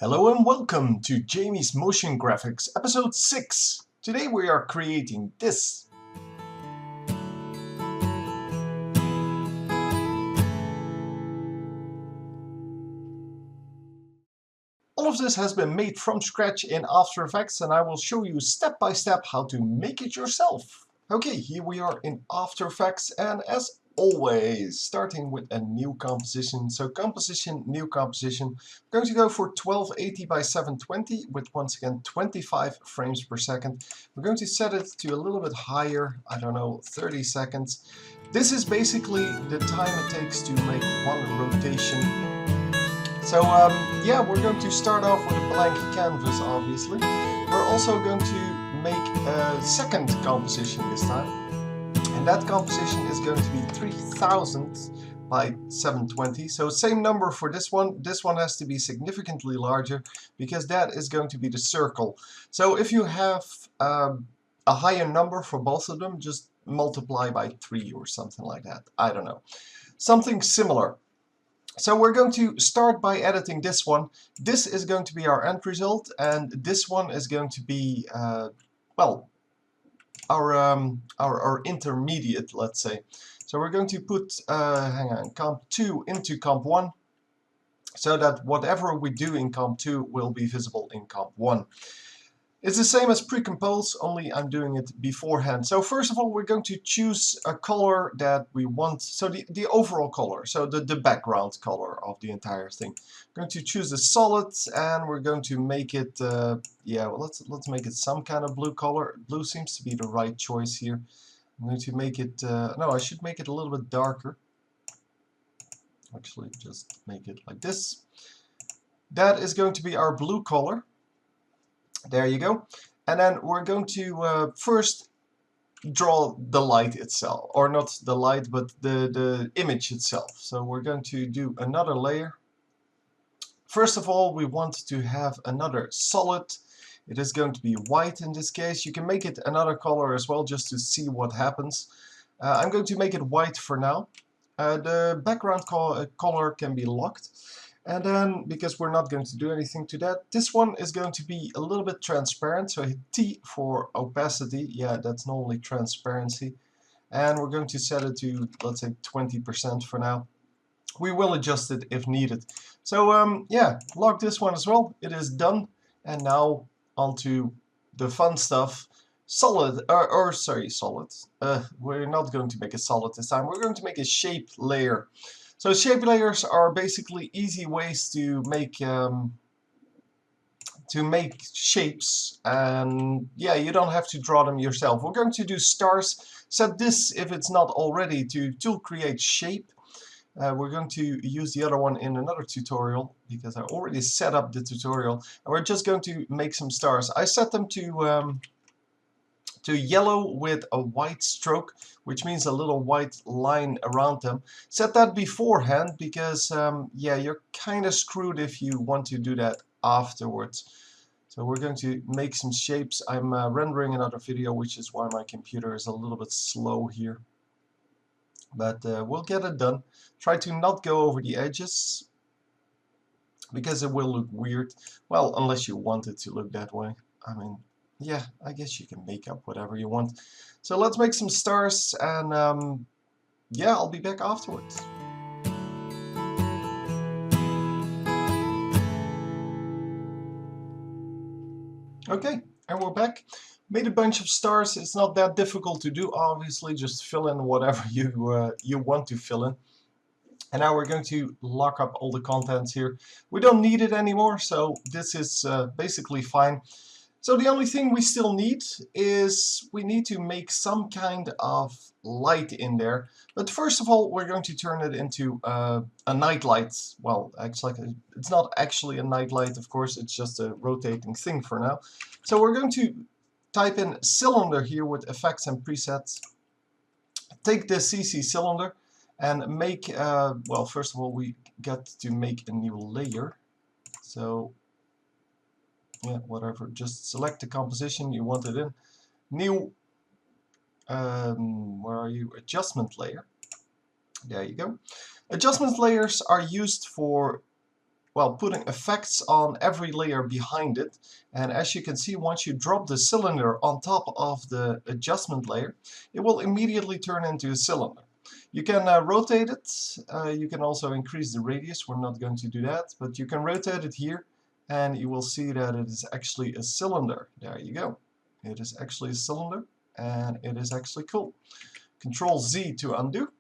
Hello and welcome to Jamie's Motion Graphics episode 6. Today we are creating this. All of this has been made from scratch in After Effects and I will show you step by step how to make it yourself. Okay, here we are in After Effects and as always, starting with a new composition. So composition, new composition. I'm going to go for 1280 by 720 with once again 25 frames per second. We're going to set it to a little bit higher, I don't know, 30 seconds. This is basically the time it takes to make one rotation. So yeah, we're going to start off with a blank canvas, obviously. We're also going to make a second composition this time. And that composition is going to be 3000 by 720. So same number for this one. This one has to be significantly larger because that is going to be the circle. So if you have a higher number for both of them, just multiply by 3 or something like that. I don't know. Something similar. So we're going to start by editing this one. This is going to be our end result, and this one is going to be, well, our intermediate, let's say. So we're going to put, comp 2 into comp 1, so that whatever we do in comp 2 will be visible in comp 1. It's the same as pre-compose, only I'm doing it beforehand. So first of all, we're going to choose a color that we want. So the overall color, so the background color of the entire thing. We're going to choose a solid, and we're going to make it, yeah, well, let's make it some kind of blue color. Blue seems to be the right choice here. I'm going to make it, no, I should make it a little bit darker. Actually, just make it like this. That is going to be our blue color. There you go. And then we're going to first draw the light itself, or not the light, but the image itself. So we're going to do another layer. First of all, we want to have another solid. It is going to be white in this case. You can make it another color as well, just to see what happens. I'm going to make it white for now. The background color can be locked. And then, because we're not going to do anything to that, this one is going to be a little bit transparent. So hit T for opacity. Yeah, that's normally transparency. And we're going to set it to, let's say, 20% for now. We will adjust it if needed. So yeah, lock this one as well. It is done. And now onto the fun stuff. Solid, sorry, solid. We're not going to make a solid this time. We're going to make a shape layer. So shape layers are basically easy ways to make shapes, and yeah, you don't have to draw them yourself. We're going to do stars. Set this, if it's not already, to tool create shape. We're going to use the other one in another tutorial because I already set up the tutorial, and we're just going to make some stars. I set them to yellow with a white stroke, which means a little white line around them. Set that beforehand because yeah, you're kind of screwed if you want to do that afterwards. So we're going to make some shapes. I'm rendering another video, which is why my computer is a little bit slow here. But we'll get it done. Try to not go over the edges because it will look weird. Well, unless you want it to look that way. I mean, yeah, I guess you can make up whatever you want. So let's make some stars, and yeah, I'll be back afterwards. Okay, and we're back. Made a bunch of stars. It's not that difficult to do, obviously. Just fill in whatever you want to fill in. And now we're going to lock up all the contents here. We don't need it anymore, so this is basically fine. So the only thing we still need is we need to make some kind of light in there. But first of all, we're going to turn it into a night light. Well, actually, it's not actually a night light, of course. It's just a rotating thing for now. So we're going to type in cylinder here with effects and presets. Take the CC cylinder and make, well, first of all, we got to make a new layer. So yeah, whatever, just select the composition you want it in. New, where are you? Adjustment layer. There you go. Adjustment layers are used for well, putting effects on every layer behind it. And as you can see, once you drop the cylinder on top of the adjustment layer, it will immediately turn into a cylinder. You can rotate it. You can also increase the radius. We're not going to do that, but you can rotate it here, and you will see that it is actually a cylinder. There you go. It is actually a cylinder, and it is actually cool. Control Z to undo,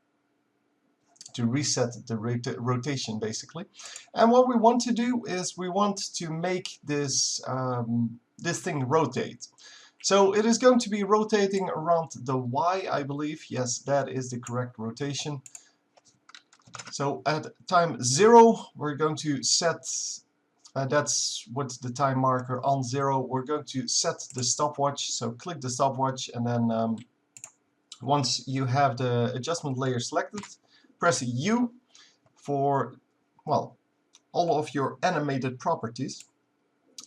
to reset the rotation basically. And what we want to do is we want to make this this thing rotate. So it is going to be rotating around the Y, I believe. Yes, that is the correct rotation. So at time 0 we're going to set, that's what's the time marker on 0. We're going to set the stopwatch. So click the stopwatch, and then once you have the adjustment layer selected, press U for, well, all of your animated properties.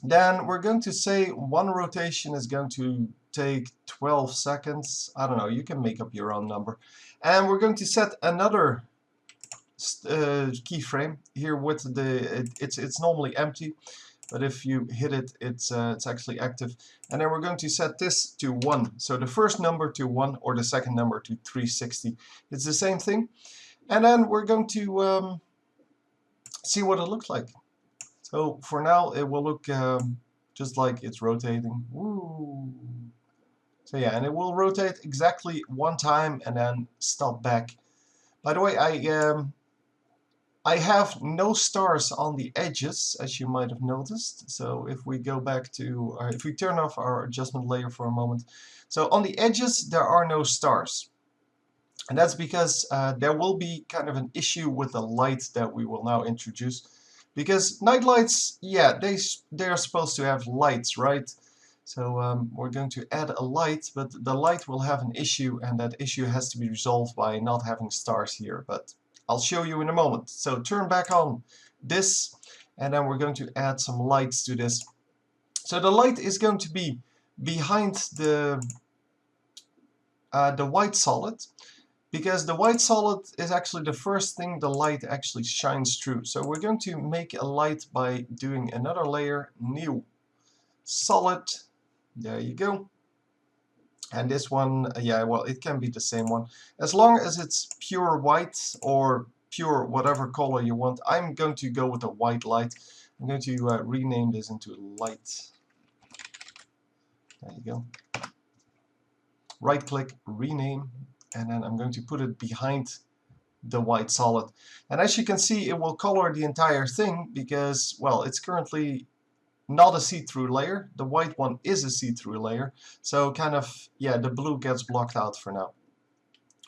Then we're going to say one rotation is going to take 12 seconds. I don't know, you can make up your own number. And we're going to set another keyframe here with the, it's normally empty, but if you hit it, it's actually active. And then we're going to set this to 1. So the first number to 1 or the second number to 360. It's the same thing. And then we're going to see what it looks like. So for now it will look just like it's rotating. Woo. So yeah, and it will rotate exactly one time and then stop back. By the way, I have no stars on the edges, as you might have noticed. So if we go back to, if we turn off our adjustment layer for a moment. So on the edges there are no stars. And that's because there will be kind of an issue with the light that we will now introduce. Because night lights, yeah, they're supposed to have lights, right? So we're going to add a light, but the light will have an issue, and that issue has to be resolved by not having stars here. But I'll show you in a moment. So turn back on this, and then we're going to add some lights to this. So the light is going to be behind the white solid, because the white solid is actually the first thing the light actually shines through. So we're going to make a light by doing another layer, new solid. There you go. And this one, yeah, well, it can be the same one. As long as it's pure white or pure whatever color you want. I'm going to go with a white light. I'm going to rename this into light. There you go. Right click, rename, and then I'm going to put it behind the white solid. And as you can see, it will color the entire thing because, well, it's currently not a see-through layer. The white one is a see-through layer. So kind of, yeah, the blue gets blocked out for now.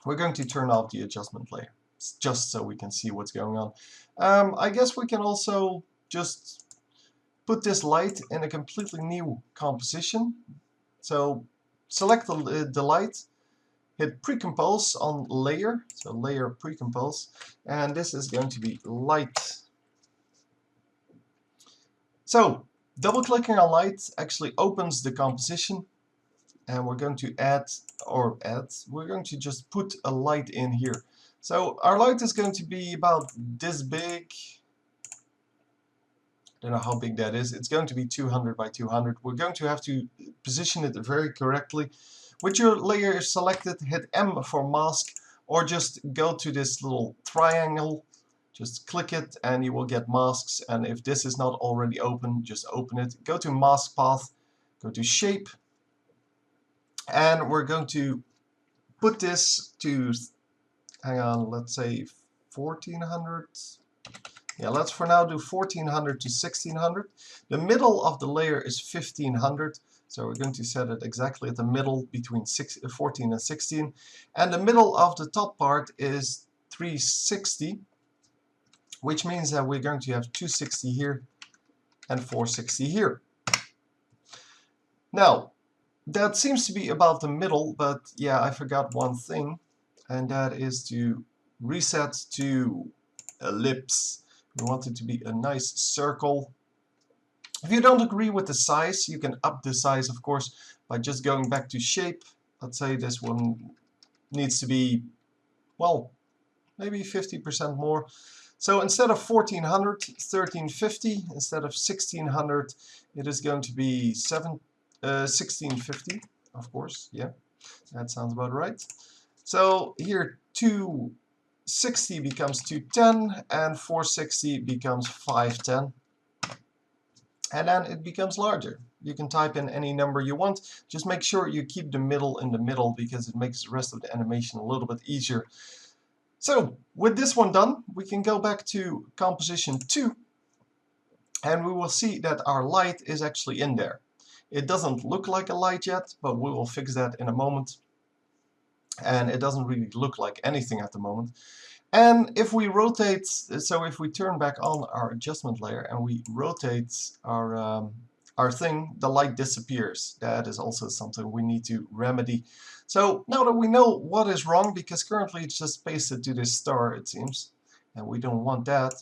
We're going to turn off the adjustment layer, just so we can see what's going on. I guess we can also just put this light in a completely new composition. So select the light, hit pre-compose on layer, so layer pre-compose, and this is going to be light. So double clicking on light actually opens the composition, and we're going to we're going to just put a light in here. So our light is going to be about this big. I don't know how big that is. It's going to be 200 by 200. We're going to have to position it very correctly. With your layer selected, hit M for mask, or just go to this little triangle, just click it and you will get masks. And if this is not already open, just open it. Go to mask path, go to shape, and we're going to put this to, hang on, let's say 1400. Yeah, let's for now do 1400 to 1600. The middle of the layer is 1500. So we're going to set it exactly at the middle between 14 and 16. And the middle of the top part is 360, which means that we're going to have 260 here and 460 here. Now, that seems to be about the middle, but yeah, I forgot one thing, and that is to reset to ellipse. We want it to be a nice circle. If you don't agree with the size, you can up the size, of course, by just going back to shape. Let's say this one needs to be, well, maybe 50% more. So instead of 1400, 1350, instead of 1600, it is going to be 1650, of course, yeah, that sounds about right. So here 260 becomes 210, and 460 becomes 510. And then it becomes larger. You can type in any number you want. Just make sure you keep the middle in the middle because it makes the rest of the animation a little bit easier. So with this one done, we can go back to composition 2, and we will see that our light is actually in there. It doesn't look like a light yet, but we will fix that in a moment. And it doesn't really look like anything at the moment. And if we rotate, so if we turn back on our adjustment layer and we rotate our thing, the light disappears. That is also something we need to remedy. So now that we know what is wrong, because currently it's just pasted to this star, it seems, and we don't want that.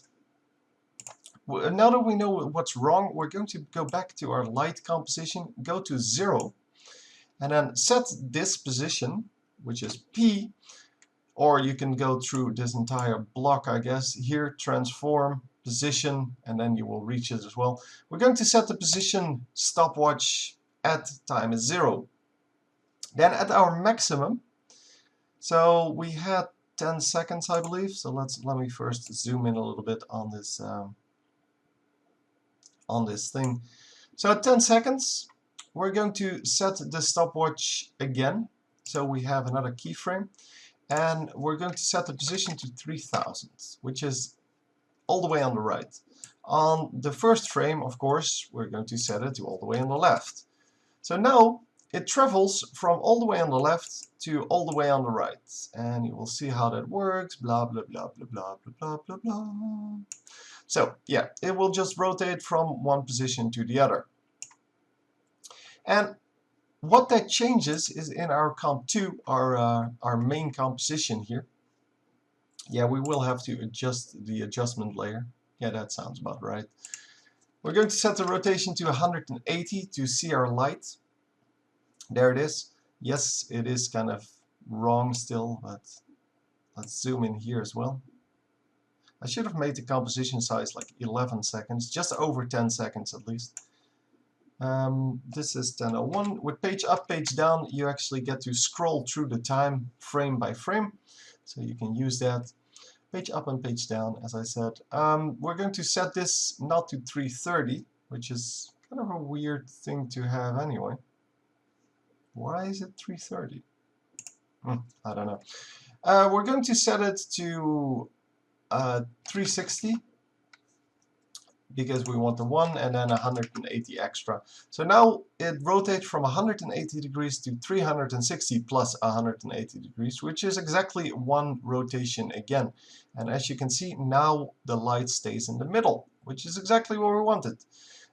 Now that we know what's wrong, we're going to go back to our light composition, go to 0, and then set this position, which is P, or you can go through this entire block, I guess. Here, transform, position, and then you will reach it as well. We're going to set the position stopwatch at time is 0. Then at our maximum, so we had 10 seconds, I believe. So let me first zoom in a little bit on this thing. So at 10 seconds, we're going to set the stopwatch again. So we have another keyframe, and we're going to set the position to 3000, which is all the way on the right. On the first frame, of course, we're going to set it to all the way on the left. So now it travels from all the way on the left to all the way on the right. And you will see how that works, blah, blah, blah, blah, blah, blah, blah, blah. So yeah, it will just rotate from one position to the other. And what that changes is in our comp 2, our main composition here. Yeah, we will have to adjust the adjustment layer. Yeah, that sounds about right. We're going to set the rotation to 180 to see our light. There it is. Yes, it is kind of wrong still, but let's zoom in here as well. I should have made the composition size like 11 seconds, just over 10 seconds at least. This is 10:01. With page up, page down, you actually get to scroll through the time frame by frame. So you can use that. Page up and page down, as I said. We're going to set this not to 330, which is kind of a weird thing to have anyway. Why is it 330? I don't know. We're going to set it to 360 because we want the 1 and then 180 extra. So now it rotates from 180 degrees to 360 plus 180 degrees, which is exactly one rotation again. And as you can see, now the light stays in the middle, which is exactly what we wanted.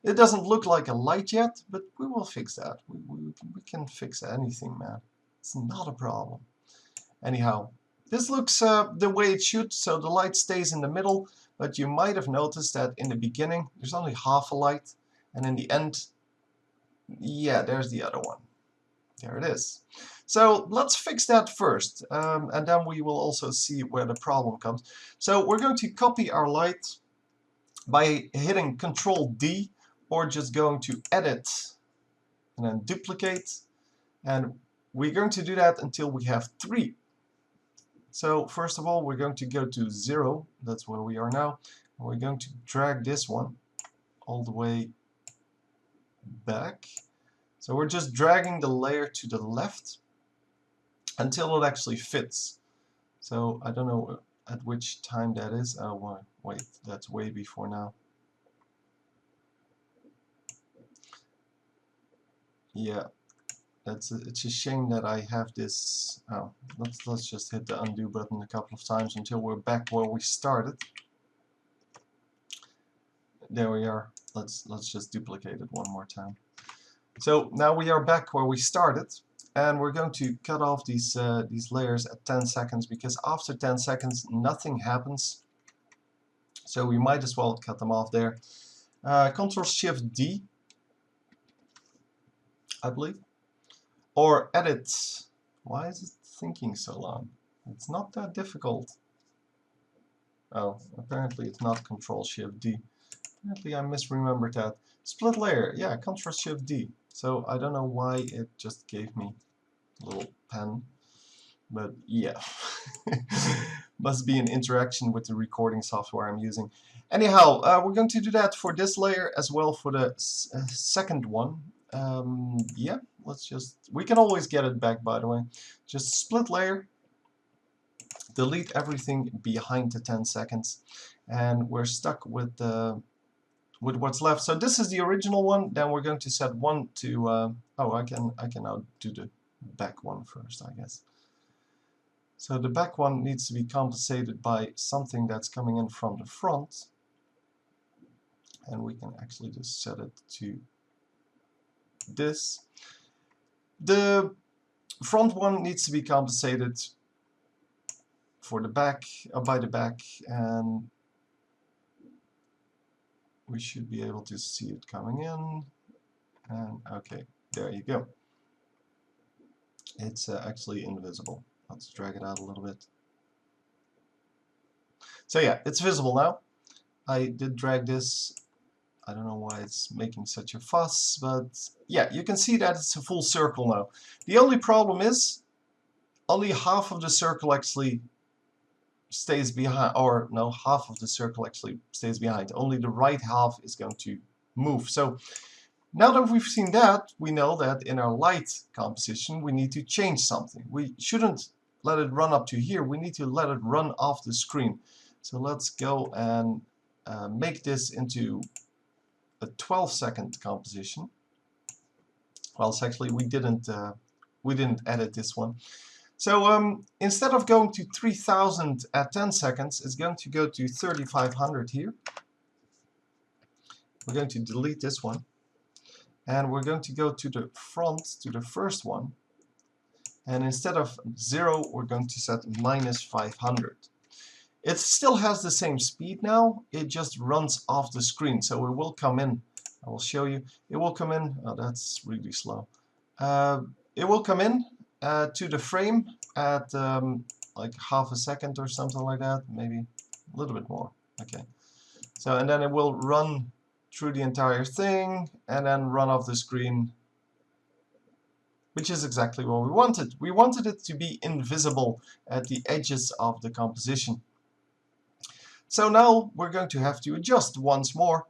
It doesn't look like a light yet, but we will fix that. We can fix anything, man. It's not a problem. Anyhow, this looks the way it should, so the light stays in the middle, but you might have noticed that in the beginning there's only half a light, and in the end, yeah, there's the other one. There it is. So let's fix that first, and then we will also see where the problem comes. So we're going to copy our light by hitting Control D, or just going to Edit and then Duplicate, and we're going to do that until we have 3. So first of all, we're going to go to 0, that's where we are now, and we're going to drag this one all the way back. So we're just dragging the layer to the left until it actually fits. So I don't know at which time that is. Oh, wait, that's way before now. Yeah. It's a shame that I have this. Oh, let's just hit the undo button a couple of times until we're back where we started. There we are. Let's just duplicate it one more time. So now we are back where we started, and we're going to cut off these layers at 10 seconds because after 10 seconds nothing happens. So we might as well cut them off there. Control Shift D, I believe. Or edit. Why is it thinking so long? It's not that difficult. Oh, apparently it's not Control-Shift-D. Apparently I misremembered that. Split layer, yeah, Control-Shift-D. So I don't know why it just gave me a little pen, but yeah. Must be an interaction with the recording software I'm using. Anyhow, we're going to do that for this layer as well for the second one. Yeah, let's just... We can always get it back, by the way. Just split layer. Delete everything behind the 10 seconds. And we're stuck with what's left. So this is the original one. Then we're going to set 1 to... oh, I can now do the back one first, I guess. So the back one needs to be compensated by something that's coming in from the front. And we can actually just set it to this. The front one needs to be compensated for the back, by the back, and we should be able to see it coming in. And okay, there you go. It's actually invisible. Let's drag it out a little bit. So yeah, it's visible now. I did drag this. I don't know why it's making such a fuss, but yeah, you can see that it's a full circle now. The only problem is only half of the circle actually stays behind, or no, half of the circle actually stays behind. Only the right half is going to move. So now that we've seen that, we know that in our light composition we need to change something. We shouldn't let it run up to here, we need to let it run off the screen. So let's go and make this into a 12-second composition. Well, it's actually we didn't edit this one. So instead of going to 3000 at 10 seconds, it's going to go to 3500 here. We're going to delete this one. And we're going to go to the front, to the first one. And instead of 0, we're going to set -500. It still has the same speed now, it just runs off the screen. So it will come in, I will show you, it will come in, oh that's really slow. It will come in to the frame at like half a second or something like that, maybe a little bit more. Okay. So and then it will run through the entire thing and then run off the screen, which is exactly what we wanted. We wanted it to be invisible at the edges of the composition. So now we're going to have to adjust once more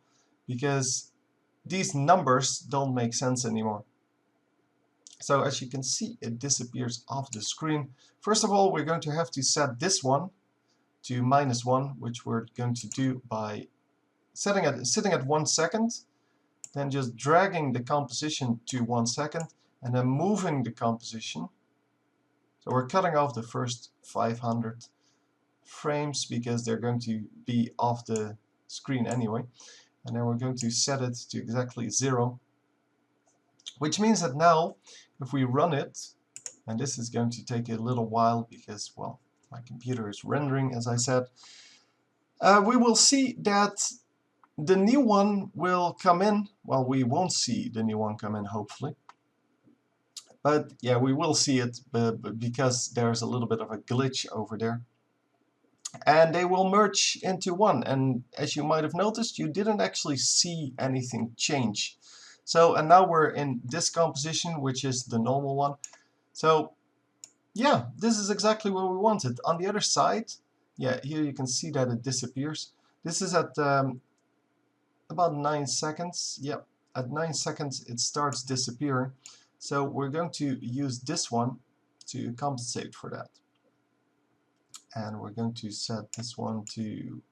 because these numbers don't make sense anymore. So as you can see, it disappears off the screen. First of all, we're going to have to set this one to -1, which we're going to do by sitting at 1 second, then just dragging the composition to 1 second, and then moving the composition. So we're cutting off the first 500 frames because they're going to be off the screen anyway. And then we're going to set it to exactly 0. Which means that now, if we run it, and this is going to take a little while because, well, my computer is rendering, as I said, we will see that the new one will come in. Well, we won't see the new one come in, hopefully. But yeah, we will see it because there's a little bit of a glitch over there. And they will merge into one. And as you might have noticed, you didn't actually see anything change. So, and now we're in this composition, which is the normal one. So, yeah, this is exactly what we wanted. On the other side, yeah, here you can see that it disappears. This is at about 9 seconds. Yep, at 9 seconds it starts disappearing. So we're going to use this one to compensate for that. And we're going to set this one to,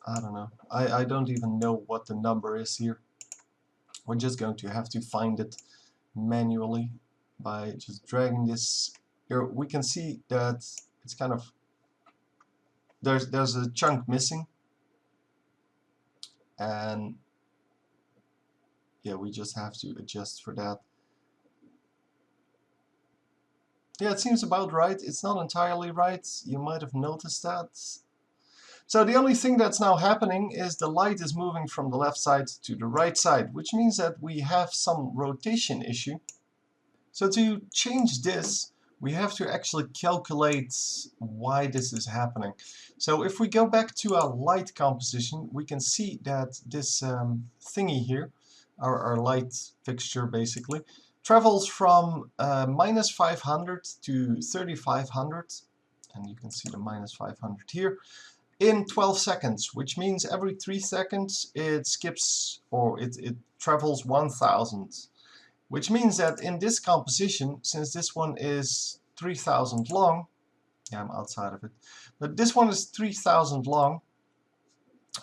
I don't know, I don't even know what the number is here. We're just going to have to find it manually by just dragging this here. We can see that it's kind of, there's a chunk missing, and yeah, we just have to adjust for that. Yeah, it seems about right. It's not entirely right. You might have noticed that. So the only thing that's now happening is the light is moving from the left side to the right side, which means that we have some rotation issue. So to change this, we have to actually calculate why this is happening. So if we go back to our light composition, we can see that this thingy here, our light fixture basically, travels from minus 500 to 3500, and you can see the minus 500 here, in 12 seconds, which means every 3 seconds it skips, or it travels 1000. Which means that in this composition, since this one is 3000 long, yeah, I'm outside of it, but this one is 3000 long,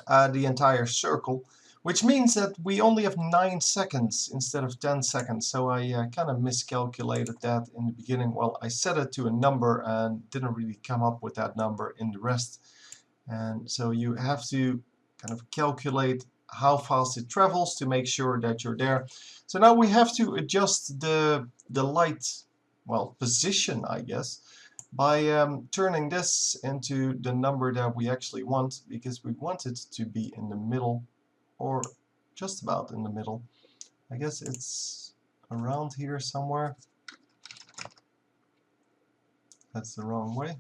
the entire circle, which means that we only have 9 seconds instead of 10 seconds. So I kind of miscalculated that in the beginning. Well, I set it to a number and didn't really come up with that number in the rest. And so you have to kind of calculate how fast it travels to make sure that you're there. So now we have to adjust the light, well, position, I guess, by turning this into the number that we actually want, because we want it to be in the middle, or just about in the middle. I guess it's around here somewhere. That's the wrong way.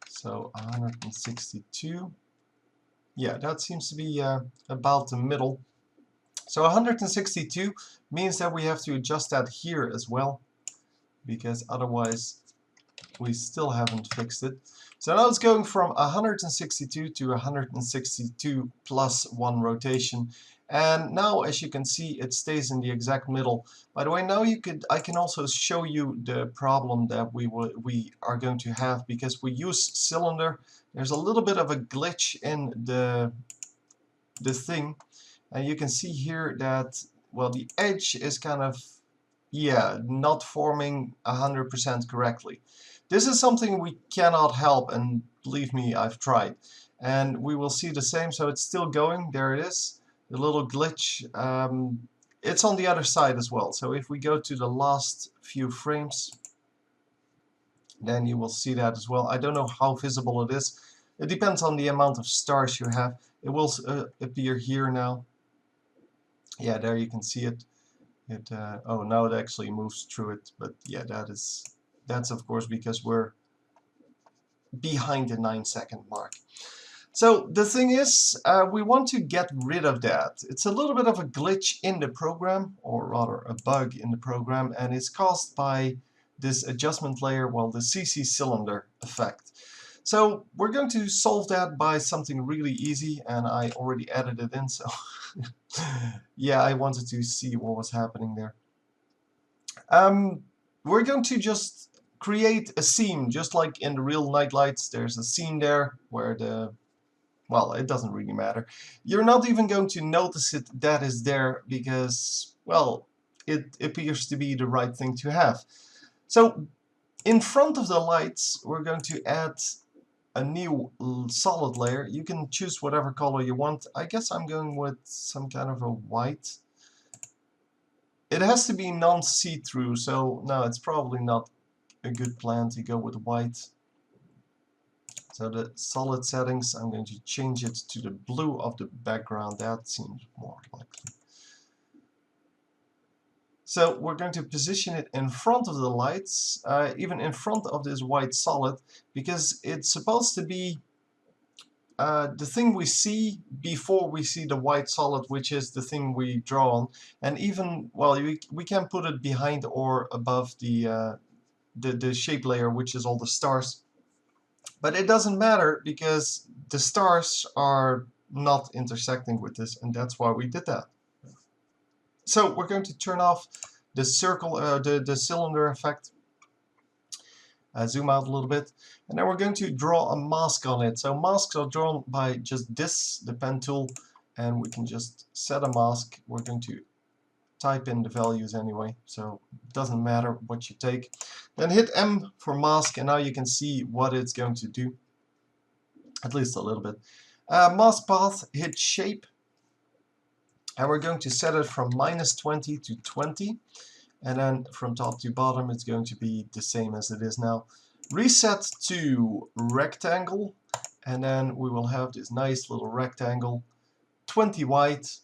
So 162. Yeah, that seems to be about the middle. So 162 means that we have to adjust that here as well, because otherwise we still haven't fixed it. So now it's going from 162 to 162 plus 1 rotation. And now, as you can see, it stays in the exact middle. By the way, now I can also show you the problem that we are going to have, because we use cylinder. There's a little bit of a glitch in the thing, and you can see here that, well, the edge is kind of, yeah, not forming 100% correctly. This is something we cannot help, and believe me, I've tried. And we will see the same. So it's still going. There it is. The little glitch. It's on the other side as well. So if we go to the last few frames, then you will see that as well. I don't know how visible it is. It depends on the amount of stars you have. It will appear here now. Yeah, there you can see it. Oh, now it actually moves through it. But yeah, that's of course because we're behind the 9-second mark. So the thing is, we want to get rid of that. It's a little bit of a glitch in the program, or rather a bug in the program, and it's caused by this adjustment layer, well, the CC cylinder effect. So we're going to solve that by something really easy, and I already added it in, so yeah, I wanted to see what was happening there. We're going to just create a seam, just like in the real night lights. There's a seam there where well, it doesn't really matter. You're not even going to notice it that is there, because, well, it appears to be the right thing to have. So in front of the lights, we're going to add a new solid layer. You can choose whatever color you want. I guess I'm going with some kind of a white. It has to be non-see-through, so no, it's probably not a good plan to go with white. So the solid settings, I'm going to change it to the blue of the background. That seems more likely. So we're going to position it in front of the lights, even in front of this white solid, because it's supposed to be the thing we see before we see the white solid, which is the thing we draw on. And even, well, we can put it behind or above the shape layer, which is all the stars. But it doesn't matter, because the stars are not intersecting with this, and that's why we did that. So we're going to turn off the circle, the cylinder effect. Zoom out a little bit, and then we're going to draw a mask on it. So masks are drawn by just this, the pen tool, and we can just set a mask. We're going to type in the values anyway, so it doesn't matter what you take. Then hit M for mask, and now you can see what it's going to do, at least a little bit. Mask path, hit shape, and we're going to set it from -20 to 20, and then from top to bottom it's going to be the same as it is now. Reset to rectangle, and then we will have this nice little rectangle, 20 white,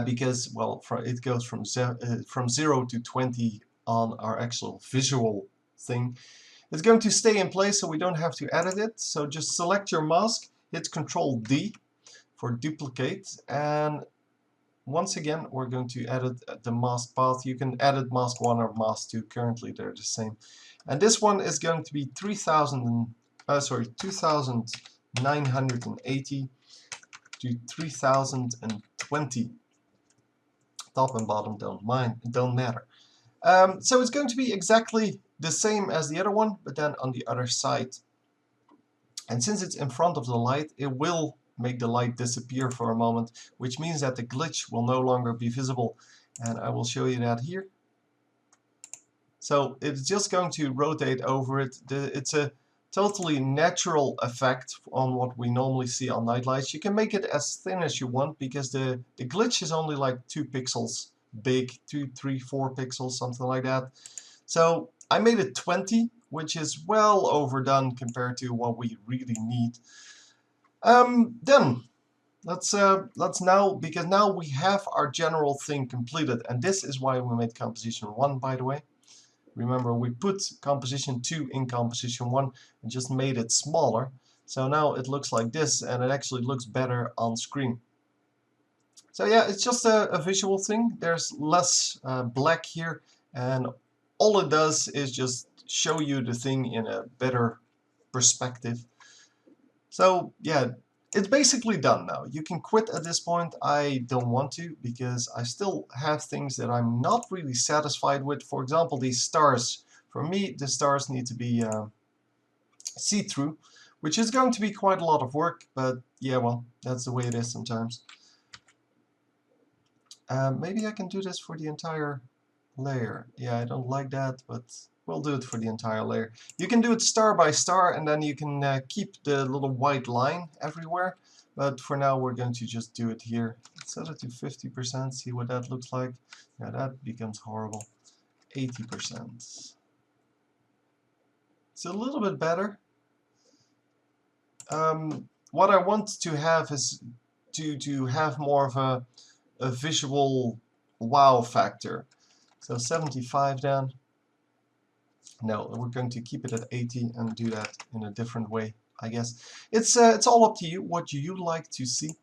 because, well, it goes from 0 to 20 on our actual visual thing. It's going to stay in place so we don't have to edit it. So just select your mask, hit Ctrl D for duplicate, and once again we're going to edit the mask path. You can edit mask 1 or mask 2, currently they're the same. And this one is going to be 2980 to 3020. Top and bottom don't matter. So it's going to be exactly the same as the other one, but then on the other side. And since it's in front of the light, it will make the light disappear for a moment, which means that the glitch will no longer be visible. And I will show you that here. So it's just going to rotate over it. It's a totally natural effect on what we normally see on night lights. You can make it as thin as you want because the glitch is only like 2 pixels big, 2, 3, 4 pixels, something like that. So I made it 20, which is well overdone compared to what we really need. Then let's now, because now we have our general thing completed, and this is why we made composition 1, by the way. Remember, we put composition 2 in composition 1 and just made it smaller. So now it looks like this, and it actually looks better on screen. So yeah, it's just a visual thing. There's less black here, and all it does is just show you the thing in a better perspective. So yeah, it's basically done now. You can quit at this point. I don't want to, because I still have things that I'm not really satisfied with. For example, these stars. For me, the stars need to be see-through, which is going to be quite a lot of work, but yeah, well, that's the way it is sometimes. Maybe I can do this for the entire layer. Yeah, I don't like that, but we'll do it for the entire layer. You can do it star by star, and then you can keep the little white line everywhere. But for now, we're going to just do it here. Set it to 50%, see what that looks like. Yeah, that becomes horrible. 80%. It's a little bit better. What I want to have is to have more of a visual wow factor. So 75 then. No, we're going to keep it at 80 and do that in a different way, I guess. It's all up to you what you like to see.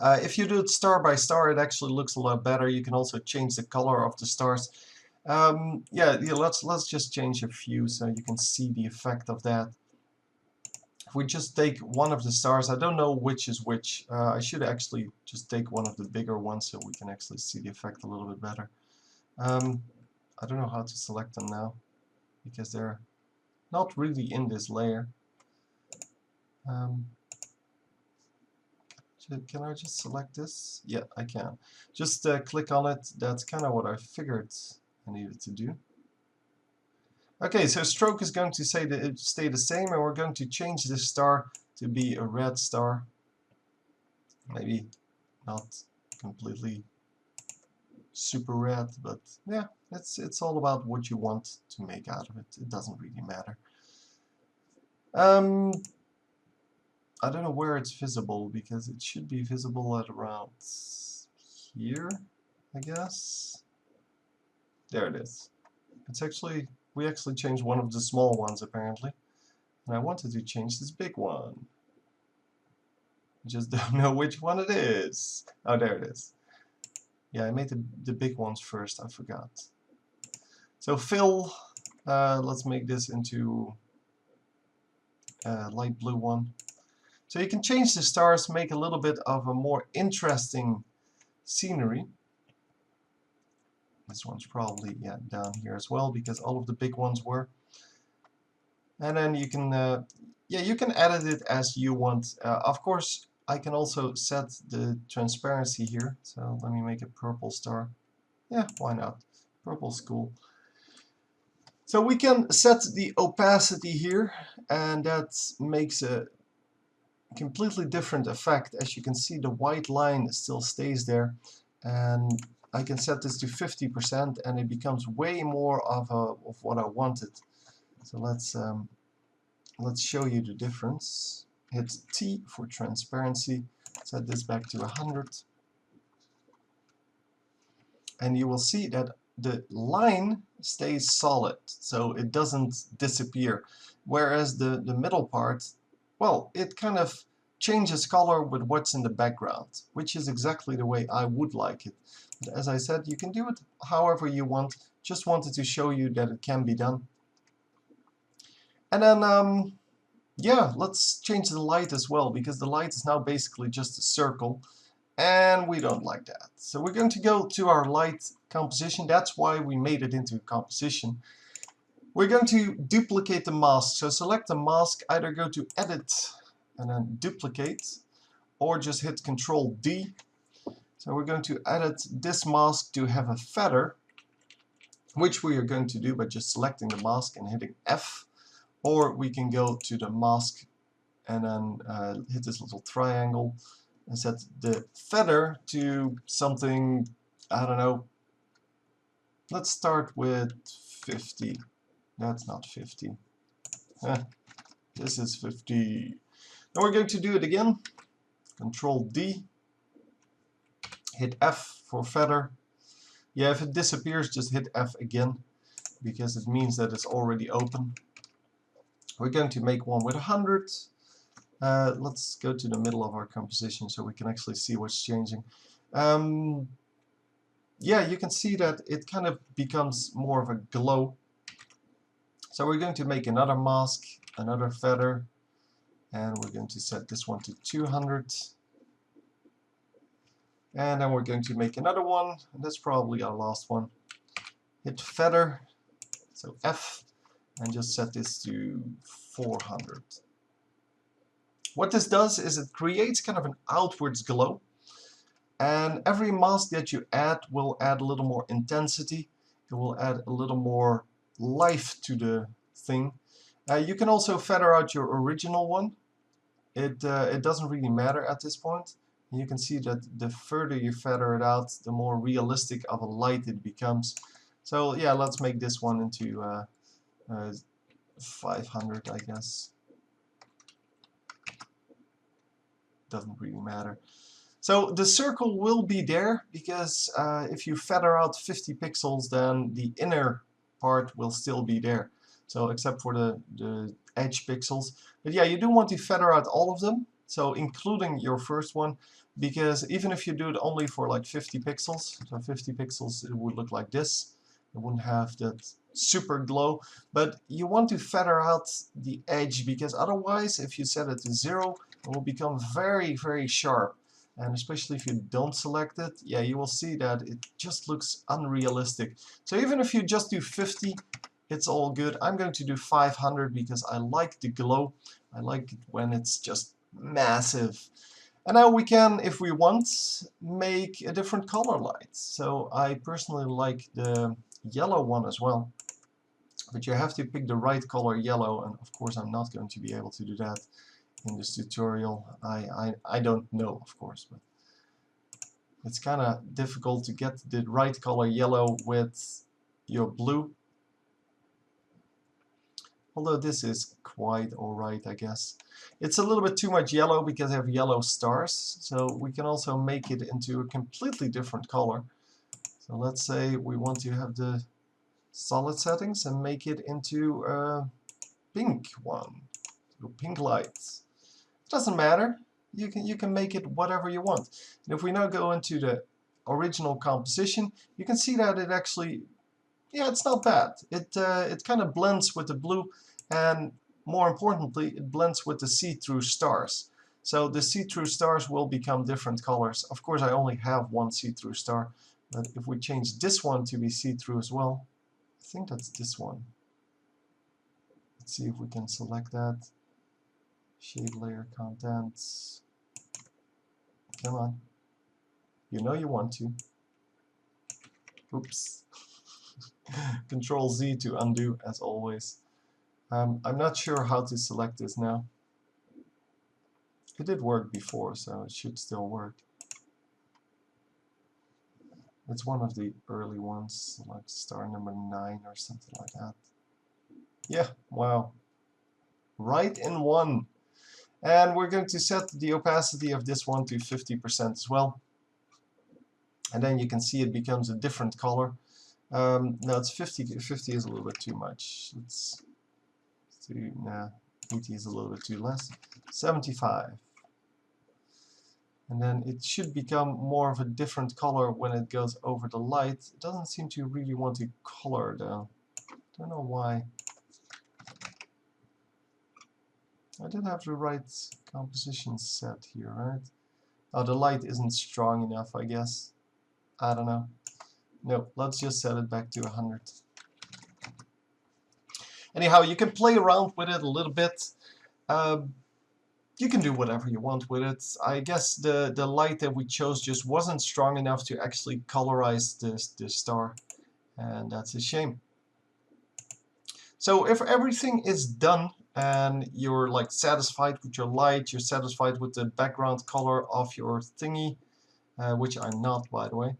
If you do it star by star, it actually looks a lot better. You can also change the color of the stars. Yeah, let's just change a few so you can see the effect of that. If we just take one of the stars, I don't know which is which. I should actually just take one of the bigger ones so we can actually see the effect a little bit better. I don't know how to select them now, because they're not really in this layer. Can I just select this? Yeah, I can. Just click on it. That's kind of what I figured I needed to do. Okay, so stroke is going to stay the same, and we're going to change this star to be a red star. Maybe not completely super red, but yeah, it's all about what you want to make out of it. It doesn't really matter. I don't know where it's visible, because it should be visible at around here, I guess. There it is. It's actually, we actually changed one of the small ones apparently, and I wanted to change this big one. I just don't know which one it is. Oh, there it is. Yeah, I made the big ones first, I forgot. So fill, let's make this into a light blue one. So you can change the stars, make a little bit of a more interesting scenery. This one's probably, yeah, down here as well, because all of the big ones were. And then you can, yeah, you can edit it as you want. Of course, I can also set the transparency here. So let me make a purple star. Yeah, why not? Purple's cool. So we can set the opacity here, and that makes a completely different effect. As you can see, the white line still stays there, and I can set this to 50%, and it becomes way more of what I wanted. So let's show you the difference. Hit T for transparency, set this back to 100, and you will see that the line stays solid, so it doesn't disappear. Whereas the middle part, well, it kind of changes color with what's in the background, which is exactly the way I would like it. But as I said, you can do it however you want. Just wanted to show you that it can be done. And then, yeah, let's change the light as well, because the light is now basically just a circle, and we don't like that. So we're going to go to our light composition. That's why we made it into a composition. We're going to duplicate the mask. So select the mask, either go to Edit and then Duplicate, or just hit Control D. So we're going to edit this mask to have a feather, which we are going to do by just selecting the mask and hitting F. Or we can go to the mask and then hit this little triangle and set the feather to something, I don't know, let's start with 50. That's not 50. This is 50. Now we're going to do it again. Control D. Hit F for feather. Yeah, if it disappears, just hit F again, because it means that it's already open. We're going to make one with 100. Let's go to the middle of our composition so we can actually see what's changing. Yeah, you can see that it kind of becomes more of a glow. So we're going to make another mask, another feather, and we're going to set this one to 200. And then we're going to make another one, and that's probably our last one. Hit feather, so F, and just set this to 400. What this does is it creates kind of an outwards glow, and every mask that you add will add a little more intensity. It will add a little more life to the thing. You can also feather out your original one. It doesn't really matter at this point. And you can see that the further you feather it out, the more realistic of a light it becomes. So yeah, let's make this one into 500, I guess. Doesn't really matter. So the circle will be there, because if you feather out 50 pixels, then the inner part will still be there. So except for the edge pixels. But yeah, you do want to feather out all of them, so including your first one, because even if you do it only for like 50 pixels, so 50 pixels, it would look like this. It wouldn't have that super glow. But you want to feather out the edge, because otherwise, if you set it to 0, it will become very, very sharp. And especially if you don't select it, yeah, you will see that it just looks unrealistic. So even if you just do 50, it's all good. I'm going to do 500 because I like the glow. I like it when it's just massive. And now we can, if we want, make a different color light. So I personally like the yellow one as well. But you have to pick the right color yellow, and of course I'm not going to be able to do that in this tutorial. I don't know, of course, but it's kind of difficult to get the right color yellow with your blue. Although this is quite alright, I guess. It's a little bit too much yellow because I have yellow stars, so we can also make it into a completely different color. So let's say we want to have the solid settings and make it into a pink one. So pink lights. It doesn't matter. You can make it whatever you want. And if we now go into the original composition, you can see that it actually, yeah, it's not bad. It kind of blends with the blue, and more importantly, it blends with the see-through stars. So the see-through stars will become different colors. Of course, I only have one see-through star, but if we change this one to be see-through as well, I think that's this one. Let's see if we can select that. Shade layer contents. Come on. You know you want to. Oops. Control Z to undo, as always. I'm not sure how to select this now. It did work before, so it should still work. It's one of the early ones, like star number 9 or something like that. Yeah, wow. Right in one. And we're going to set the opacity of this one to 50% as well. And then you can see it becomes a different color. No, it's 50. 50 is a little bit too much. Let's do, nah, 80 is a little bit too less. 75. And then it should become more of a different color when it goes over the light. It doesn't seem to really want to color though. Don't know why. I did have the right composition set here, right? Oh, the light isn't strong enough, I guess. I don't know. No, let's just set it back to 100. Anyhow, you can play around with it a little bit. You can do whatever you want with it. I guess the light that we chose just wasn't strong enough to actually colorize the star, and that's a shame. So if everything is done and you're like satisfied with your light, you're satisfied with the background color of your thingy, which I'm not, by the way.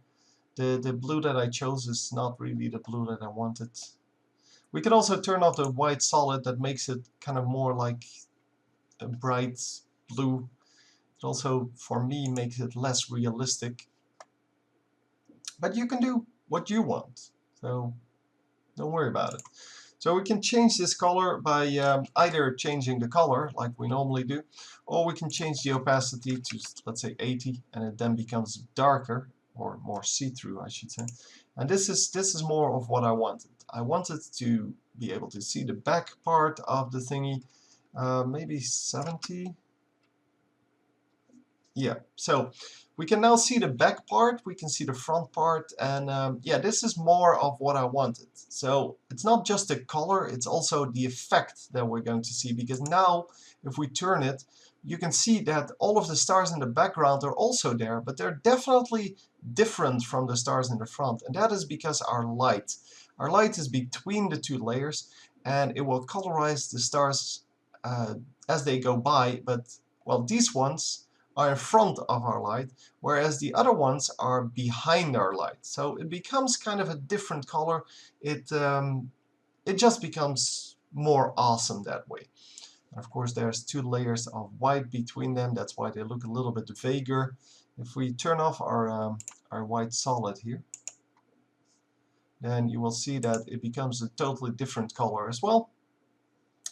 The blue that I chose is not really the blue that I wanted. We can also turn off the white solid. That makes it kind of more like a bright blue. It also, for me, makes it less realistic. But you can do what you want, so don't worry about it. So we can change this color by either changing the color, like we normally do, or we can change the opacity to, let's say, 80, and it then becomes darker, or more see-through, I should say. And this is more of what I wanted. I wanted to be able to see the back part of the thingy, maybe 70. Yeah, so we can now see the back part, we can see the front part, and yeah, this is more of what I wanted. So it's not just the color, it's also the effect that we're going to see, because now if we turn it, you can see that all of the stars in the background are also there, but they're definitely different from the stars in the front, and that is because our light is between the two layers, and it will colorize the stars as they go by, but well, these ones are in front of our light, whereas the other ones are behind our light. So it becomes kind of a different color. It just becomes more awesome that way. And of course, there's two layers of white between them. That's why they look a little bit vaguer. If we turn off our white solid here, then you will see that it becomes a totally different color as well.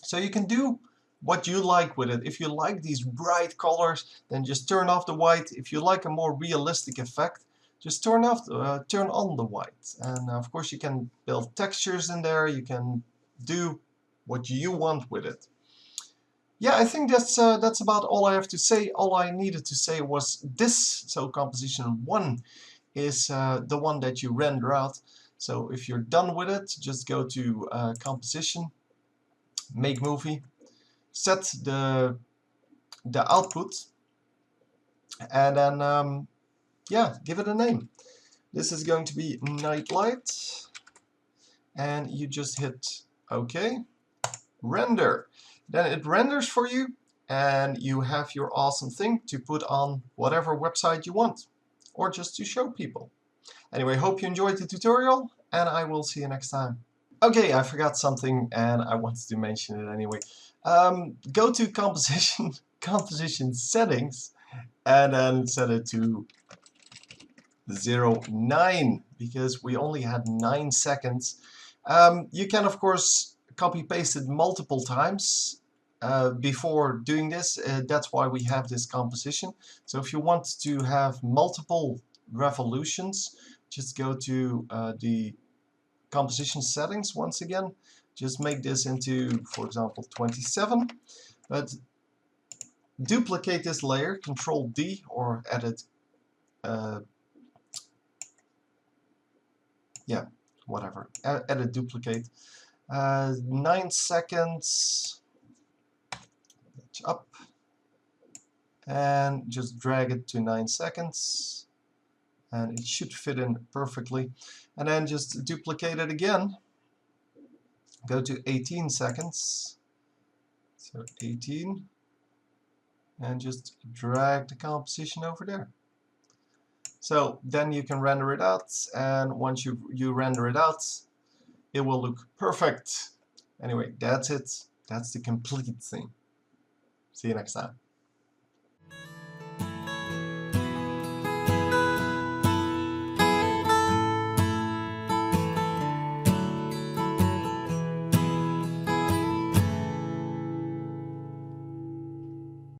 So you can do what you like with it. If you like these bright colors, then just turn off the white. If you like a more realistic effect, just turn on the white. And of course you can build textures in there. You can do what you want with it. Yeah, I think that's about all I have to say. All I needed to say was this. So composition 1 is the one that you render out. So if you're done with it, just go to composition, make movie, set the output, and then yeah, give it a name. This is going to be Nightlight, and you just hit OK, render. Then it renders for you, and you have your awesome thing to put on whatever website you want, or just to show people. Anyway, hope you enjoyed the tutorial, and I will see you next time. Okay, I forgot something, and I wanted to mention it anyway. Go to composition settings, and then set it to 0.9, because we only had 9 seconds. You can of course copy paste it multiple times before doing this. That's why we have this composition. So if you want to have multiple revolutions, just go to the composition settings once again. Just make this into, for example, 27. But duplicate this layer, Control D, or edit. Yeah, whatever. Edit duplicate. 9 seconds. Up. And just drag it to 9 seconds. And it should fit in perfectly. And then just duplicate it again. Go to 18 seconds. So 18. And just drag the composition over there. So then you can render it out, and once you render it out, it will look perfect. Anyway, that's it. That's the complete thing. See you next time.